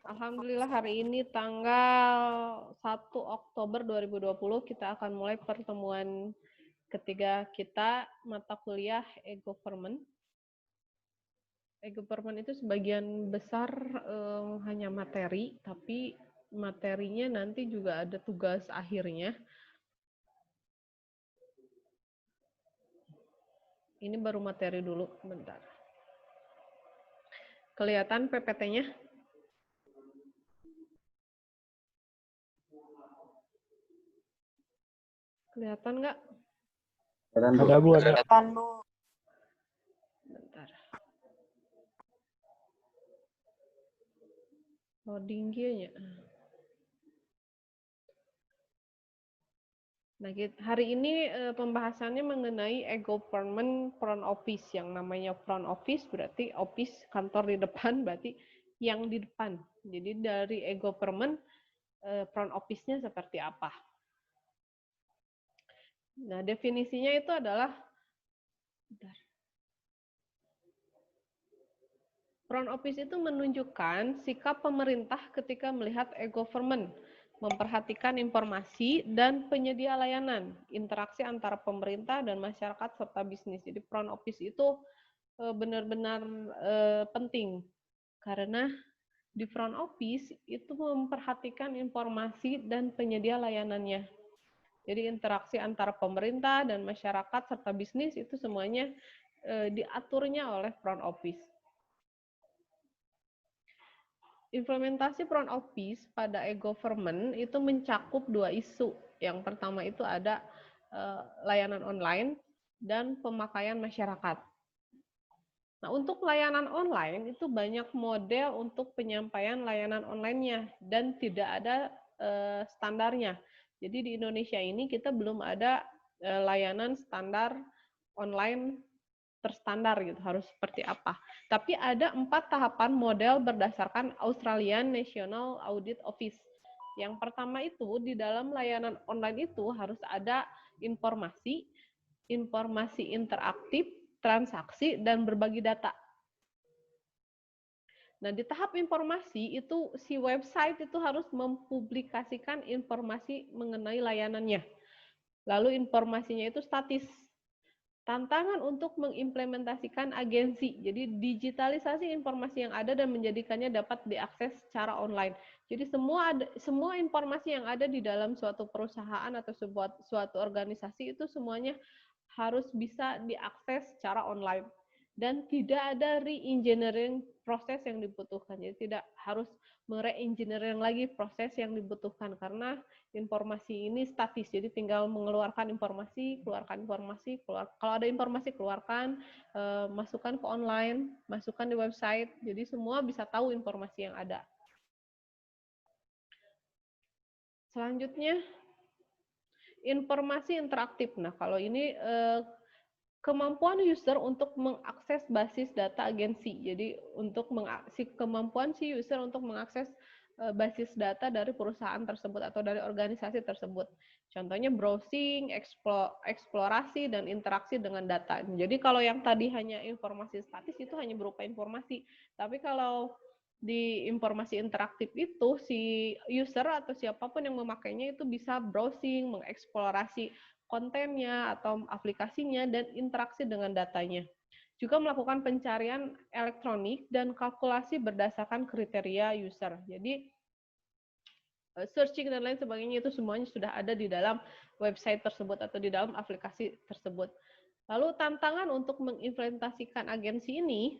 Alhamdulillah hari ini tanggal 1 Oktober 2020 kita akan mulai pertemuan ketiga kita mata kuliah e-government. E-government itu sebagian besar hanya materi, tapi materinya nanti juga ada tugas akhirnya. Ini baru materi dulu, bentar. Kelihatan PPT-nya? Kelihatan nggak? Ada Bu, ada. Bentar. Loading nya. Nah, hari ini pembahasannya mengenai e-government front office. Yang namanya front office berarti office kantor di depan, berarti yang di depan. Jadi dari e-government front office-nya seperti apa. Nah, definisinya itu adalah front office itu menunjukkan sikap pemerintah ketika melihat e-government, memperhatikan informasi dan penyedia layanan, interaksi antara pemerintah dan masyarakat serta bisnis. Jadi front office itu benar-benar penting karena di front office itu memperhatikan informasi dan penyedia layanannya. Jadi interaksi antara pemerintah dan masyarakat serta bisnis itu semuanya diaturnya oleh front office. Implementasi front office pada e-government itu mencakup dua isu. Yang pertama itu ada layanan online dan pemakaian masyarakat. Nah, untuk layanan online itu banyak model untuk penyampaian layanan online-nya dan tidak ada standarnya. Jadi di Indonesia ini kita belum ada layanan standar online terstandar gitu, harus seperti apa. Tapi ada 4 tahapan model berdasarkan Australian National Audit Office. Yang pertama itu di dalam layanan online itu harus ada informasi interaktif, transaksi, dan berbagi data. Nah, di tahap informasi itu si website itu harus mempublikasikan informasi mengenai layanannya. Lalu informasinya itu statis. Tantangan untuk mengimplementasikan agensi. Jadi digitalisasi informasi yang ada dan menjadikannya dapat diakses secara online. Jadi semua informasi yang ada di dalam suatu perusahaan atau suatu organisasi itu semuanya harus bisa diakses secara online. Dan tidak ada re-engineering proses yang dibutuhkan. Jadi tidak harus mere-engineering lagi proses yang dibutuhkan karena informasi ini statis. Jadi tinggal mengeluarkan informasi, keluarkan informasi, kalau ada informasi keluarkan, masukkan ke online, masukkan di website. Jadi semua bisa tahu informasi yang ada. Selanjutnya informasi interaktif. Nah, kalau ini kemampuan user untuk mengakses basis data agensi. Jadi untuk kemampuan si user untuk mengakses basis data dari perusahaan tersebut atau dari organisasi tersebut. Contohnya browsing, eksplorasi, dan interaksi dengan data. Jadi kalau yang tadi hanya informasi statis itu hanya berupa informasi. Tapi kalau di informasi interaktif itu si user atau siapapun yang memakainya itu bisa browsing, mengeksplorasi kontennya atau aplikasinya dan interaksi dengan datanya. Juga melakukan pencarian elektronik dan kalkulasi berdasarkan kriteria user. Jadi searching dan lain sebagainya itu semuanya sudah ada di dalam website tersebut atau di dalam aplikasi tersebut. Lalu tantangan untuk mengimplementasikan agensi ini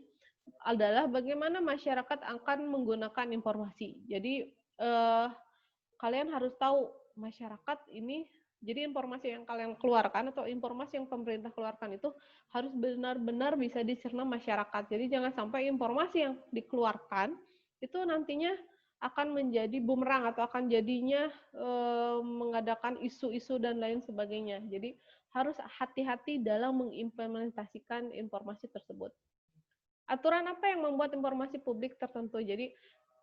adalah bagaimana masyarakat akan menggunakan informasi. Jadi kalian harus tahu masyarakat ini, jadi informasi yang kalian keluarkan atau informasi yang pemerintah keluarkan itu harus benar-benar bisa dicerna masyarakat. Jadi jangan sampai informasi yang dikeluarkan itu nantinya akan menjadi bumerang atau akan jadinya mengadakan isu-isu dan lain sebagainya. Jadi harus hati-hati dalam mengimplementasikan informasi tersebut. Aturan apa yang membuat informasi publik tertentu? Jadi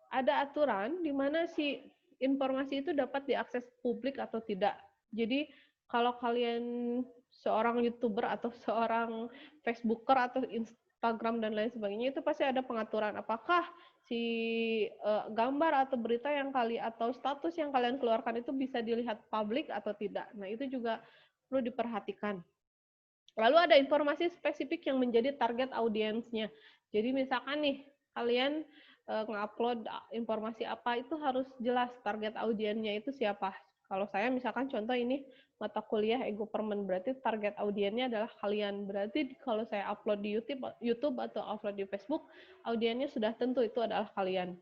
ada aturan di mana si informasi itu dapat diakses publik atau tidak. Jadi kalau kalian seorang YouTuber atau seorang Facebooker atau Instagram dan lain sebagainya itu pasti ada pengaturan apakah si si gambar atau berita yang atau status yang kalian keluarkan itu bisa dilihat publik atau tidak. Nah, itu juga perlu diperhatikan. Lalu ada informasi spesifik yang menjadi target audiensnya. Jadi misalkan nih, kalian nge-upload informasi apa, itu harus jelas target audiennya itu siapa. Kalau saya misalkan contoh ini mata kuliah e-government, berarti target audiennya adalah kalian. Berarti kalau saya upload di YouTube atau upload di Facebook, audiennya sudah tentu itu adalah kalian.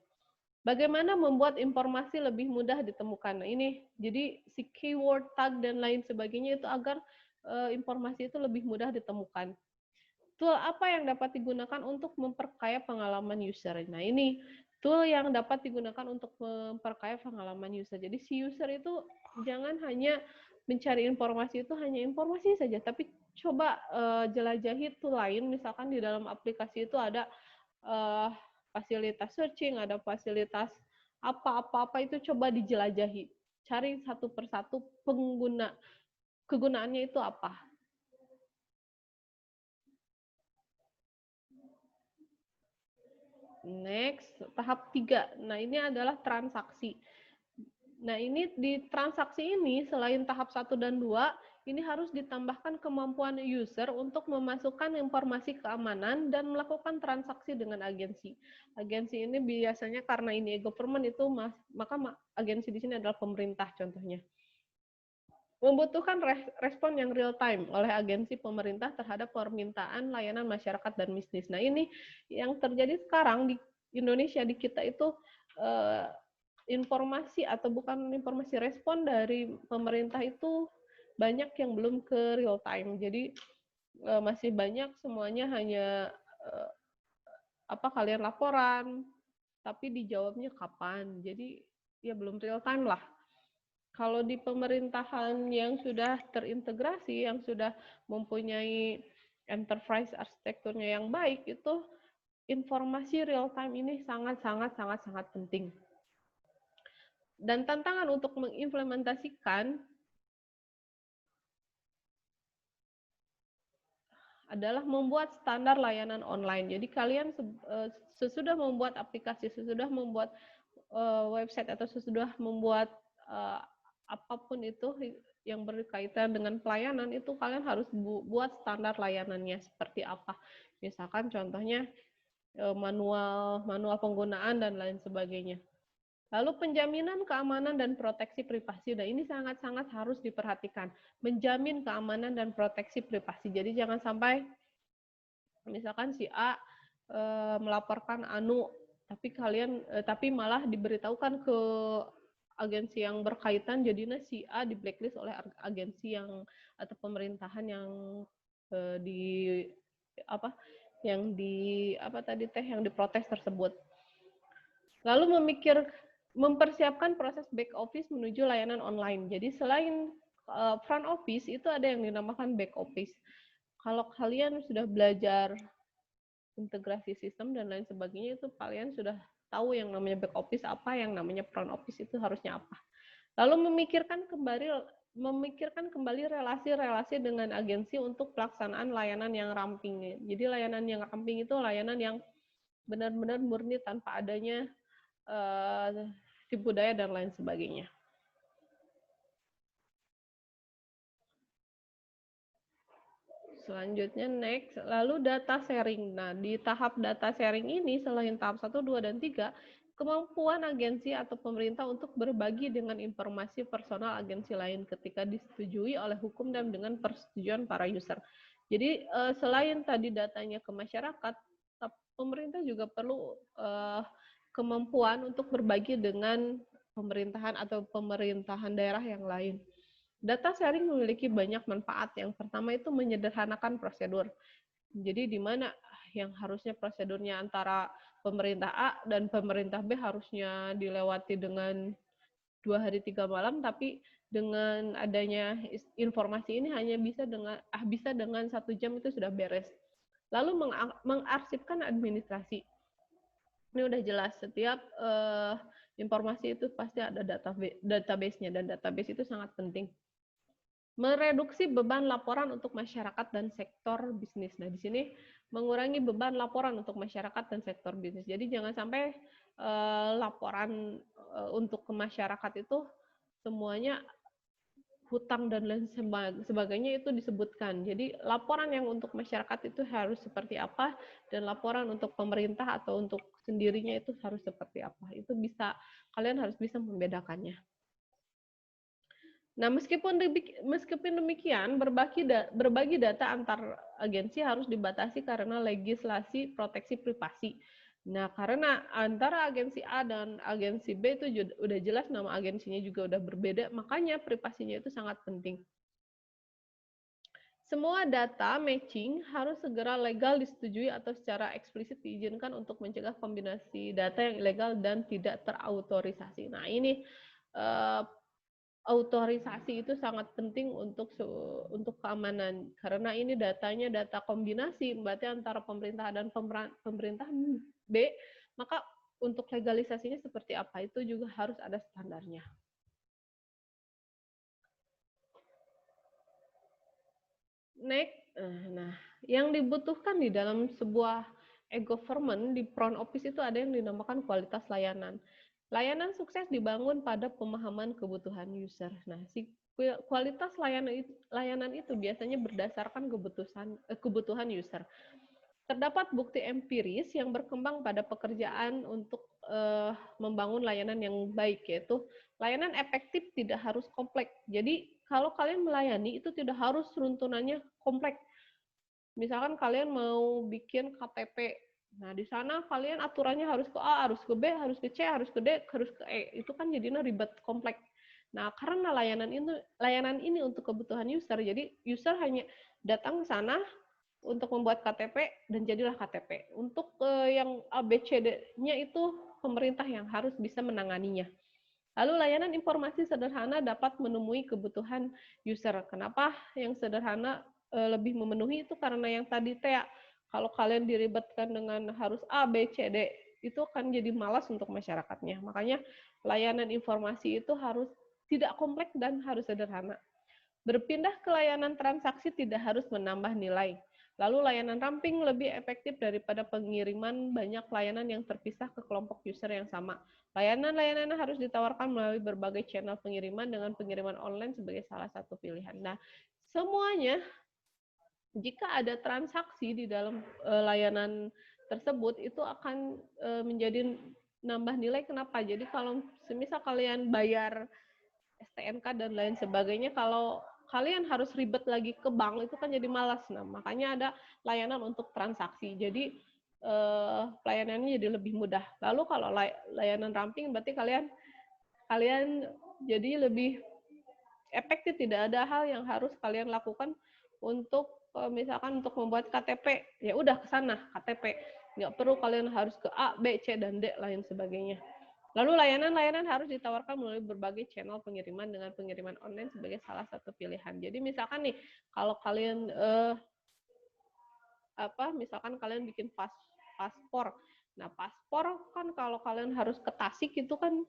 Bagaimana membuat informasi lebih mudah ditemukan? Nah, ini jadi si keyword, tag, dan lain sebagainya itu agar informasi itu lebih mudah ditemukan. Tool apa yang dapat digunakan untuk memperkaya pengalaman user? Nah, ini tool yang dapat digunakan untuk memperkaya pengalaman user. Jadi si user itu jangan hanya mencari informasi itu hanya informasi saja, tapi coba jelajahi tool lain. Misalkan di dalam aplikasi itu ada fasilitas searching, ada fasilitas apa-apa itu coba dijelajahi. Cari satu persatu kegunaannya itu apa. Next, tahap 3. Nah, ini adalah transaksi. Nah, ini di transaksi ini selain tahap 1 dan 2, ini harus ditambahkan kemampuan user untuk memasukkan informasi keamanan dan melakukan transaksi dengan agensi. Agensi ini biasanya karena ini e-government itu maka agensi di sini adalah pemerintah contohnya. Membutuhkan respon yang real time oleh agensi pemerintah terhadap permintaan layanan masyarakat dan bisnis. Nah, ini yang terjadi sekarang di Indonesia, di kita itu informasi atau bukan informasi, respon dari pemerintah itu banyak yang belum ke real time. Jadi masih banyak semuanya hanya kalian laporan, tapi dijawabnya kapan. Jadi ya belum real time lah. Kalau di pemerintahan yang sudah terintegrasi, yang sudah mempunyai enterprise arsitekturnya yang baik, itu informasi real time ini sangat penting. Dan tantangan untuk mengimplementasikan adalah membuat standar layanan online. Jadi kalian sesudah membuat aplikasi, sesudah membuat website, atau sesudah membuat apapun itu yang berkaitan dengan pelayanan, itu kalian harus buat standar layanannya seperti apa. Misalkan contohnya manual penggunaan dan lain sebagainya. Lalu penjaminan keamanan dan proteksi privasi. Nah, ini sangat harus diperhatikan. Menjamin keamanan dan proteksi privasi. Jadi jangan sampai misalkan si A melaporkan tapi malah diberitahukan ke agensi yang berkaitan, jadinya si A di blacklist oleh agensi yang atau pemerintahan yang yang diprotes tersebut. Lalu mempersiapkan proses back office menuju layanan online. Jadi selain front office itu ada yang dinamakan back office. Kalau kalian sudah belajar integrasi sistem dan lain sebagainya, itu kalian sudah tahu yang namanya back office apa, yang namanya front office itu harusnya apa. Lalu memikirkan kembali relasi-relasi dengan agensi untuk pelaksanaan layanan yang ramping. Jadi layanan yang ramping itu layanan yang benar-benar murni tanpa adanya tipu daya dan lain sebagainya. Selanjutnya next, lalu data sharing. Nah, di tahap data sharing ini selain tahap 1, 2, dan 3, kemampuan agensi atau pemerintah untuk berbagi dengan informasi personal agensi lain ketika disetujui oleh hukum dan dengan persetujuan para user. Jadi selain tadi datanya ke masyarakat, pemerintah juga perlu kemampuan untuk berbagi dengan pemerintahan atau pemerintahan daerah yang lain. Data sharing memiliki banyak manfaat. Yang pertama itu menyederhanakan prosedur. Jadi di mana yang harusnya prosedurnya antara pemerintah A dan pemerintah B harusnya dilewati dengan 2 hari 3 malam, tapi dengan adanya informasi ini hanya bisa dengan 1 jam itu sudah beres. Lalu mengarsipkan administrasi. Ini udah jelas, setiap informasi itu pasti ada database-nya, dan database itu sangat penting. Mereduksi beban laporan untuk masyarakat dan sektor bisnis. Nah, di sini mengurangi beban laporan untuk masyarakat dan sektor bisnis. Jadi jangan sampai laporan untuk ke masyarakat itu semuanya hutang dan lain sebagainya itu disebutkan. Jadi laporan yang untuk masyarakat itu harus seperti apa, dan laporan untuk pemerintah atau untuk sendirinya itu harus seperti apa. Itu bisa, kalian harus bisa membedakannya. Nah, meskipun demikian, berbagi data antar agensi harus dibatasi karena legislasi proteksi privasi. Nah, karena antara agensi A dan agensi B itu udah jelas nama agensinya juga udah berbeda, makanya privasinya itu sangat penting. Semua data matching harus segera legal disetujui atau secara eksplisit diizinkan untuk mencegah kombinasi data yang ilegal dan tidak terautorisasi. Nah, ini autorisasi itu sangat penting untuk keamanan, karena ini datanya data kombinasi, berarti antara pemerintah dan pemerintah B, maka untuk legalisasinya seperti apa itu juga harus ada standarnya. Next, nah yang dibutuhkan di dalam sebuah e-government di front office itu ada yang dinamakan kualitas layanan. Layanan sukses dibangun pada pemahaman kebutuhan user. Nah, si kualitas layanan itu biasanya berdasarkan kebutuhan user. Terdapat bukti empiris yang berkembang pada pekerjaan untuk membangun layanan yang baik, yaitu layanan efektif tidak harus kompleks. Jadi kalau kalian melayani itu tidak harus runtunannya kompleks. Misalkan kalian mau bikin KTP, nah di sana kalian aturannya harus ke A, harus ke B, harus ke C, harus ke D, harus ke E. Itu kan jadinya ribet, kompleks. Nah, karena layanan ini untuk kebutuhan user, jadi user hanya datang ke sana untuk membuat KTP dan jadilah KTP. Untuk yang A, B, C, D-nya itu pemerintah yang harus bisa menanganinya. Lalu layanan informasi sederhana dapat menemui kebutuhan user. Kenapa yang sederhana lebih memenuhi itu? Karena yang tadi Tea, kalau kalian diribetkan dengan harus A, B, C, D, itu akan jadi malas untuk masyarakatnya. Makanya layanan informasi itu harus tidak kompleks dan harus sederhana. Berpindah ke layanan transaksi tidak harus menambah nilai. Lalu layanan ramping lebih efektif daripada pengiriman banyak layanan yang terpisah ke kelompok user yang sama. Layanan-layanan harus ditawarkan melalui berbagai channel pengiriman dengan pengiriman online sebagai salah satu pilihan. Nah, semuanya jika ada transaksi di dalam layanan tersebut itu akan menjadi nambah nilai. Kenapa? Jadi kalau semisal kalian bayar STNK dan lain sebagainya, kalau kalian harus ribet lagi ke bank itu kan jadi malas. Nah, makanya ada layanan untuk transaksi. Jadi pelayanannya jadi lebih mudah. Lalu kalau layanan ramping berarti kalian jadi lebih efektif, tidak ada hal yang harus kalian lakukan untuk misalkan untuk membuat KTP, ya udah ke sana KTP. Nggak perlu kalian harus ke A, B, C, dan D lain sebagainya. Lalu layanan-layanan harus ditawarkan melalui berbagai channel pengiriman dengan pengiriman online sebagai salah satu pilihan. Jadi misalkan nih, kalau kalian misalkan kalian bikin paspor. Nah, paspor kan kalau kalian harus ke Tasik itu kan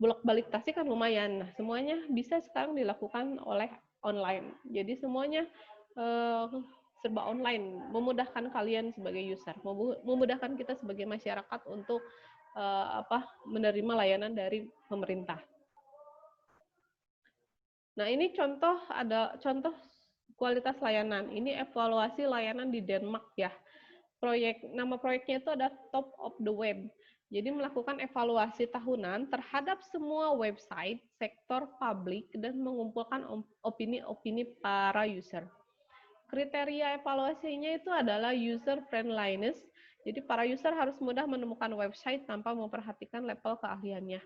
bolak-balik Tasik kan lumayan. Nah, semuanya bisa sekarang dilakukan oleh online. Jadi semuanya serba online, memudahkan kalian sebagai user, memudahkan kita sebagai masyarakat untuk menerima layanan dari pemerintah. Nah, ini contoh kualitas layanan. Ini evaluasi layanan di Denmark ya. Nama proyeknya itu ada Top of the Web. Jadi melakukan evaluasi tahunan terhadap semua website sektor publik dan mengumpulkan opini-opini para user. Kriteria evaluasinya itu adalah user friendliness. Jadi para user harus mudah menemukan website tanpa memperhatikan level keahliannya.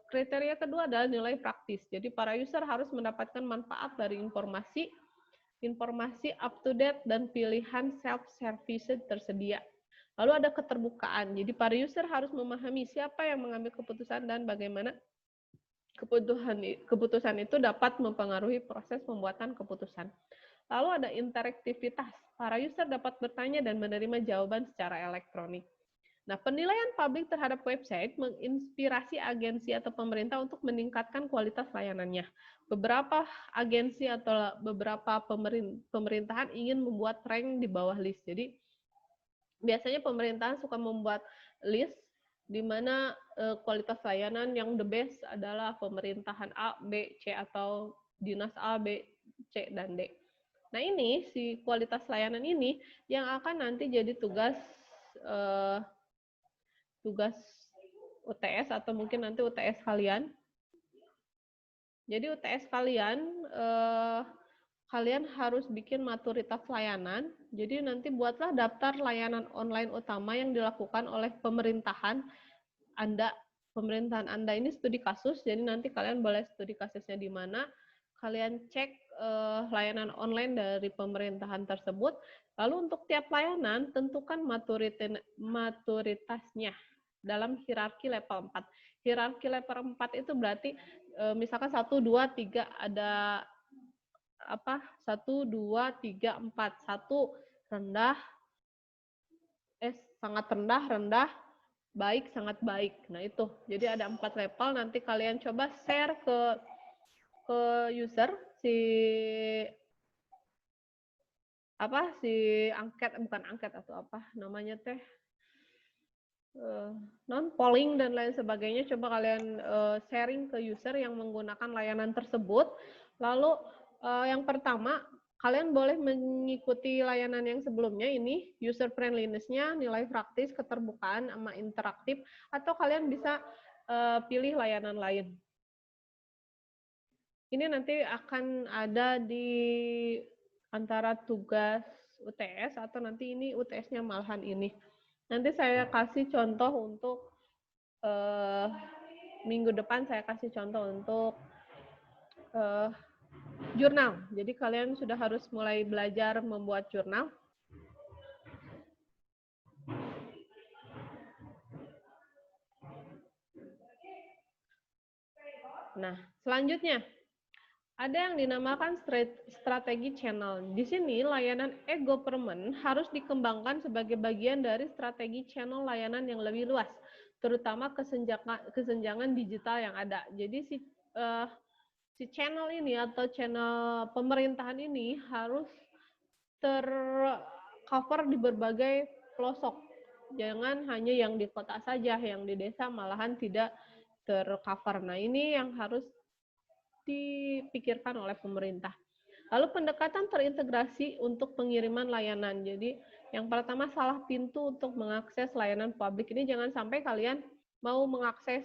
Kriteria kedua adalah nilai praktis. Jadi para user harus mendapatkan manfaat dari informasi up to date dan pilihan self-service tersedia. Lalu ada keterbukaan. Jadi para user harus memahami siapa yang mengambil keputusan dan bagaimana keputusan itu dapat mempengaruhi proses pembuatan keputusan. Lalu ada interaktivitas. Para user dapat bertanya dan menerima jawaban secara elektronik. Nah, penilaian publik terhadap website menginspirasi agensi atau pemerintah untuk meningkatkan kualitas layanannya. Beberapa agensi atau beberapa pemerintahan ingin membuat rank di bawah list. Jadi, biasanya pemerintahan suka membuat list di mana kualitas layanan yang the best adalah pemerintahan A, B, C, atau dinas A, B, C, dan D. Nah ini, si kualitas layanan ini yang akan nanti jadi tugas UTS atau mungkin nanti UTS kalian. Jadi UTS kalian, kalian harus bikin maturitas layanan. Jadi nanti buatlah daftar layanan online utama yang dilakukan oleh pemerintahan Anda. Pemerintahan Anda ini studi kasus, jadi nanti kalian boleh studi kasusnya di mana. Kalian cek layanan online dari pemerintahan tersebut. Lalu untuk tiap layanan, tentukan maturitasnya dalam hierarki level 4. Hierarki level 4 itu berarti misalkan 1, 2, 3 ada 1, 2, 3, 4. 1 rendah, sangat rendah, rendah, baik, sangat baik. Nah itu, jadi ada 4 level. Nanti kalian coba share ke user si angket, bukan angket atau apa namanya teh, polling dan lain sebagainya. Coba kalian sharing ke user yang menggunakan layanan tersebut. Lalu yang pertama, kalian boleh mengikuti layanan yang sebelumnya ini, user friendliness-nya, nilai praktis, keterbukaan, sama interaktif, atau kalian bisa pilih layanan lain. Ini nanti akan ada di antara tugas UTS atau nanti ini UTS-nya malahan ini. Nanti saya kasih contoh untuk minggu depan, saya kasih contoh untuk jurnal. Jadi kalian sudah harus mulai belajar membuat jurnal. Nah, selanjutnya ada yang dinamakan strategi channel. Di sini layanan e-government harus dikembangkan sebagai bagian dari strategi channel layanan yang lebih luas, terutama kesenjangan digital yang ada. Jadi si channel ini atau channel pemerintahan ini harus tercover di berbagai pelosok. Jangan hanya yang di kota saja, yang di desa malahan tidak tercover. Nah, ini yang harus dipikirkan oleh pemerintah. Lalu pendekatan terintegrasi untuk pengiriman layanan. Jadi yang pertama, salah pintu untuk mengakses layanan publik. Ini jangan sampai kalian mau mengakses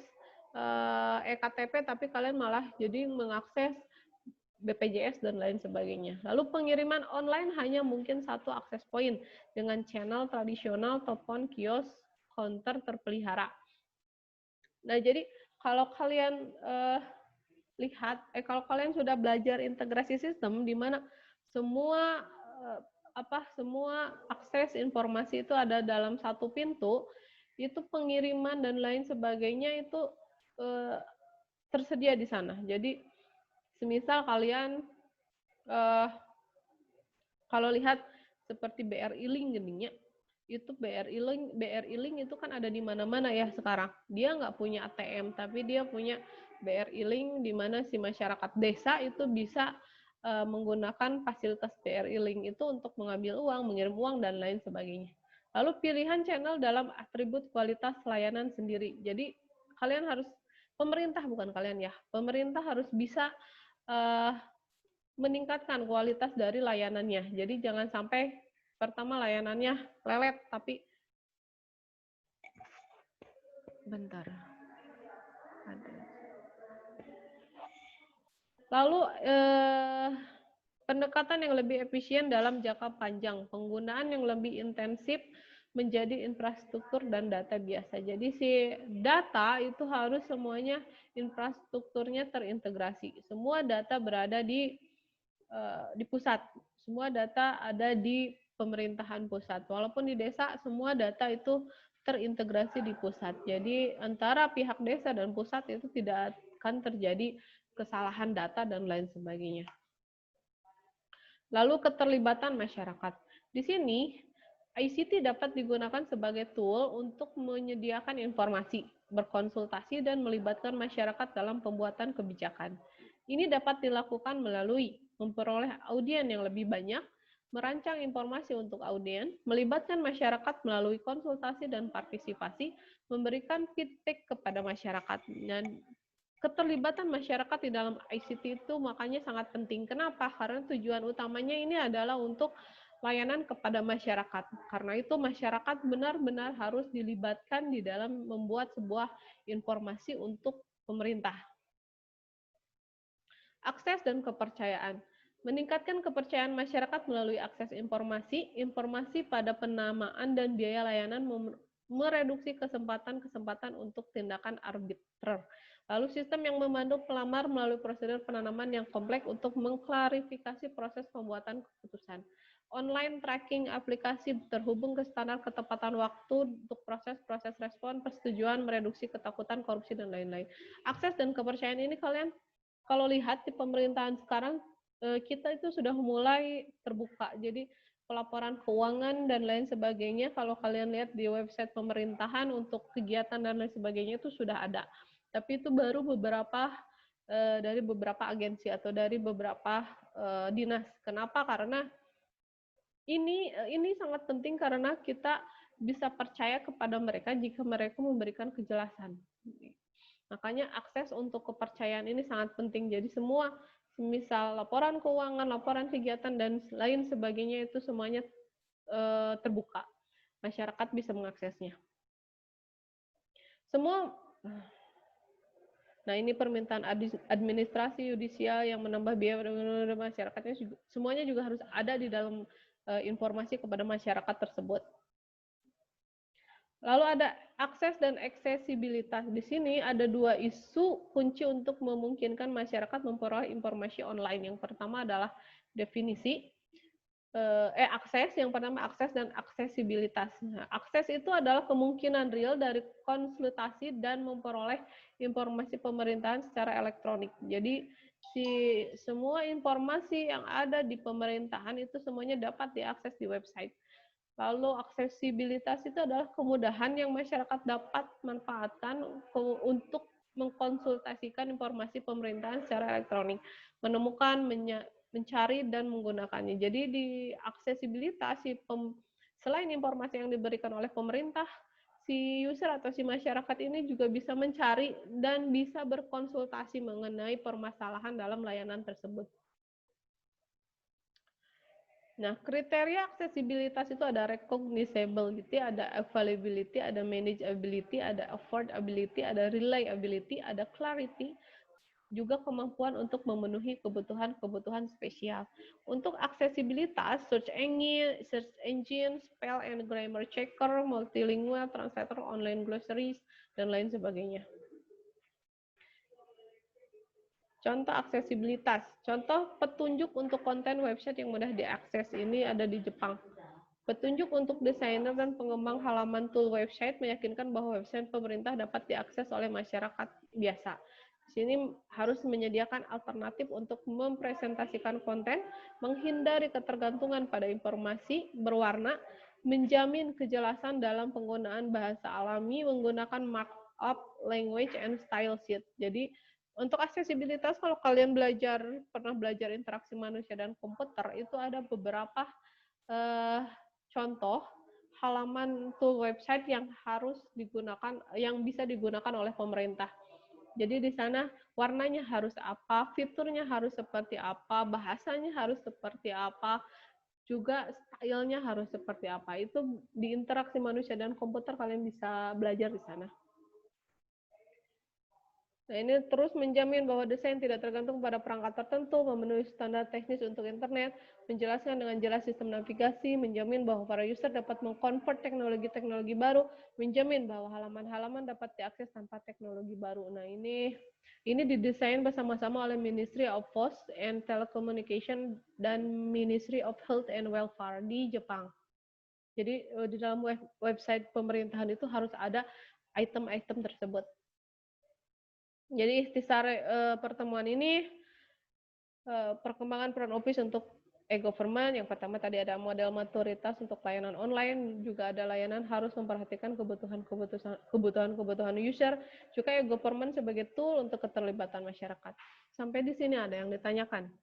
eKTP tapi kalian malah jadi mengakses BPJS dan lain sebagainya. Lalu pengiriman online hanya mungkin satu akses point dengan channel tradisional, telepon, kios, counter terpelihara. Nah, jadi kalau kalian kalau kalian sudah belajar integrasi sistem di mana semua semua akses informasi itu ada dalam satu pintu, itu pengiriman dan lain sebagainya itu tersedia di sana. Jadi semisal kalian kalau lihat seperti BRI Link gininya, itu BRI Link itu kan ada di mana-mana ya sekarang. Dia nggak punya ATM, tapi dia punya BRI Link di mana si masyarakat desa itu bisa menggunakan fasilitas BRI Link itu untuk mengambil uang, mengirim uang, dan lain sebagainya. Lalu pilihan channel dalam atribut kualitas layanan sendiri. Jadi kalian harus, pemerintah bukan kalian ya, pemerintah harus bisa meningkatkan kualitas dari layanannya. Jadi jangan sampai pertama layanannya lelet, tapi bentar. Lalu pendekatan yang lebih efisien dalam jangka panjang, penggunaan yang lebih intensif menjadi infrastruktur dan data biasa. Jadi si data itu harus semuanya infrastrukturnya terintegrasi. Semua data berada di pusat. Semua data ada di pemerintahan pusat. Walaupun di desa semua data itu terintegrasi di pusat. Jadi antara pihak desa dan pusat itu tidak akan terjadi kesalahan data dan lain sebagainya. Lalu keterlibatan masyarakat. Di sini ICT dapat digunakan sebagai tool untuk menyediakan informasi, berkonsultasi, dan melibatkan masyarakat dalam pembuatan kebijakan. Ini dapat dilakukan melalui memperoleh audien yang lebih banyak, merancang informasi untuk audien, melibatkan masyarakat melalui konsultasi dan partisipasi, memberikan feedback kepada masyarakat. Dan keterlibatan masyarakat di dalam ICT itu makanya sangat penting. Kenapa? Karena tujuan utamanya ini adalah untuk layanan kepada masyarakat. Karena itu masyarakat benar-benar harus dilibatkan di dalam membuat sebuah informasi untuk pemerintah. Akses dan kepercayaan. Meningkatkan kepercayaan masyarakat melalui akses informasi, informasi pada penamaan dan biaya layanan mereduksi kesempatan-kesempatan untuk tindakan arbitrer. Lalu sistem yang memandu pelamar melalui prosedur penanaman yang kompleks untuk mengklarifikasi proses pembuatan keputusan. Online tracking aplikasi terhubung ke standar ketepatan waktu untuk proses-proses respon, persetujuan, mereduksi ketakutan, korupsi, dan lain-lain. Akses dan kepercayaan ini kalian kalau lihat di pemerintahan sekarang, kita itu sudah mulai terbuka. Jadi pelaporan keuangan dan lain sebagainya, kalau kalian lihat di website pemerintahan untuk kegiatan dan lain sebagainya itu sudah ada. Tapi itu baru beberapa dari beberapa agensi atau dari beberapa dinas. Kenapa? Karena ini sangat penting karena kita bisa percaya kepada mereka jika mereka memberikan kejelasan. Makanya akses untuk kepercayaan ini sangat penting. Jadi semua, misal laporan keuangan, laporan kegiatan, dan lain sebagainya itu semuanya terbuka. Masyarakat bisa mengaksesnya. Semua, nah ini permintaan administrasi yudisial yang menambah biaya masyarakatnya, semuanya juga harus ada di dalam informasi kepada masyarakat tersebut. Lalu ada akses dan aksesibilitas. Di sini ada dua isu kunci untuk memungkinkan masyarakat memperoleh informasi online. Yang pertama adalah definisi, akses. Yang pertama akses dan aksesibilitas. Nah, akses itu adalah kemungkinan real dari konsultasi dan memperoleh informasi pemerintahan secara elektronik. Jadi semua informasi yang ada di pemerintahan itu semuanya dapat diakses di website. Lalu aksesibilitas itu adalah kemudahan yang masyarakat dapat manfaatkan untuk mengkonsultasikan informasi pemerintahan secara elektronik, menemukan, mencari, dan menggunakannya. Jadi di aksesibilitas, selain informasi yang diberikan oleh pemerintah, si user atau si masyarakat ini juga bisa mencari dan bisa berkonsultasi mengenai permasalahan dalam layanan tersebut. Nah, kriteria aksesibilitas itu ada recognizability, ada availability, ada manageability, ada affordability, ada reliability, ada clarity, juga kemampuan untuk memenuhi kebutuhan-kebutuhan spesial. Untuk aksesibilitas, search engine, spell and grammar checker, multilingual, translator, online glossaries, dan lain sebagainya. Contoh aksesibilitas. Contoh petunjuk untuk konten website yang mudah diakses ini ada di Jepang. Petunjuk untuk desainer dan pengembang halaman tool website meyakinkan bahwa website pemerintah dapat diakses oleh masyarakat biasa. Di sini harus menyediakan alternatif untuk mempresentasikan konten, menghindari ketergantungan pada informasi berwarna, menjamin kejelasan dalam penggunaan bahasa alami, menggunakan markup language and style sheet. Jadi untuk aksesibilitas, kalau kalian pernah belajar interaksi manusia dan komputer, itu ada beberapa contoh halaman tool website yang harus digunakan, yang bisa digunakan oleh pemerintah. Jadi di sana warnanya harus apa, fiturnya harus seperti apa, bahasanya harus seperti apa, juga stylenya harus seperti apa. Itu di interaksi manusia dan komputer kalian bisa belajar di sana. Nah, ini terus menjamin bahwa desain tidak tergantung pada perangkat tertentu, memenuhi standar teknis untuk internet, menjelaskan dengan jelas sistem navigasi, menjamin bahwa para user dapat mengkonvert teknologi-teknologi baru, menjamin bahwa halaman-halaman dapat diakses tanpa teknologi baru. Nah, ini didesain bersama-sama oleh Ministry of Post and Telecommunication dan Ministry of Health and Welfare di Jepang. Jadi di dalam website pemerintahan itu harus ada item-item tersebut. Jadi ikhtisar pertemuan ini, perkembangan front office untuk e-government. Yang pertama tadi ada model maturitas untuk layanan online, juga ada layanan harus memperhatikan kebutuhan user, juga e-government sebagai tool untuk keterlibatan masyarakat. Sampai di sini ada yang ditanyakan?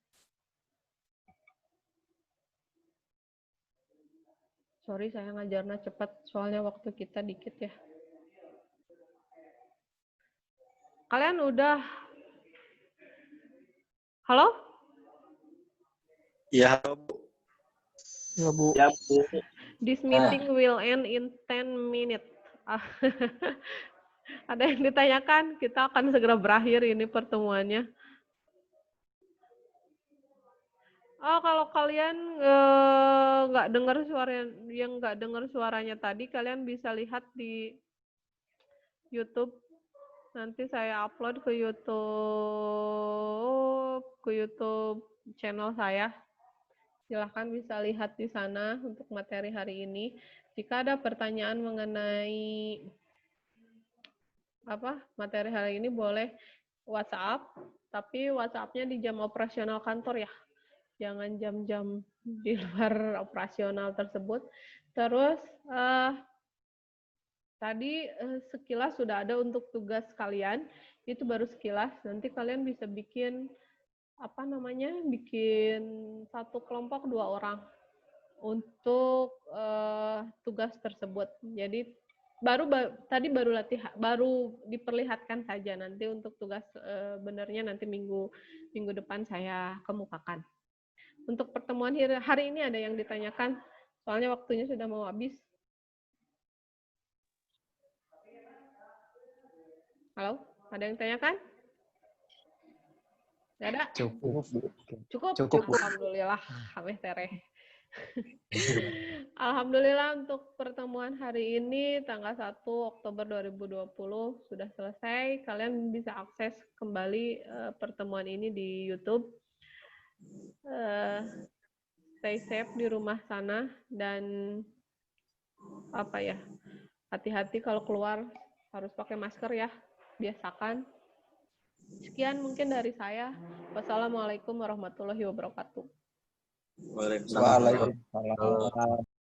Sorry saya ngajarnya cepat, soalnya waktu kita dikit ya. Kalian udah... Halo? Iya, Bu. Ya, Bu. Ya, Bu. This meeting will end in 10 minutes. Ada yang ditanyakan? Kita akan segera berakhir ini pertemuannya. Oh, kalau kalian nggak dengar suara yang nggak dengar suaranya tadi, kalian bisa lihat di YouTube. Nanti saya upload ke YouTube channel saya. Silahkan bisa lihat di sana untuk materi hari ini. Jika ada pertanyaan mengenai materi hari ini, boleh WhatsApp, tapi WhatsApp-nya di jam operasional kantor ya. Jangan jam-jam di luar operasional tersebut. Terus tadi sekilas sudah ada untuk tugas kalian, itu baru sekilas. Nanti kalian bisa bikin bikin satu kelompok 2 orang untuk tugas tersebut. Jadi tadi baru diperlihatkan saja. Nanti untuk tugas benernya nanti minggu depan saya kemukakan. Untuk pertemuan hari ini ada yang ditanyakan? Soalnya waktunya sudah mau habis. Halo, ada yang ditanyakan? Tidak ada? Cukup. Alhamdulillah, Hameh Tereh. Alhamdulillah untuk pertemuan hari ini tanggal 1 Oktober 2020 sudah selesai. Kalian bisa akses kembali pertemuan ini di YouTube. Stay safe di rumah sana dan hati-hati kalau keluar, harus pakai masker ya, biasakan. Sekian mungkin dari saya. Wassalamualaikum warahmatullahi wabarakatuh. Waalaikumsalam. Waalaikumsalam.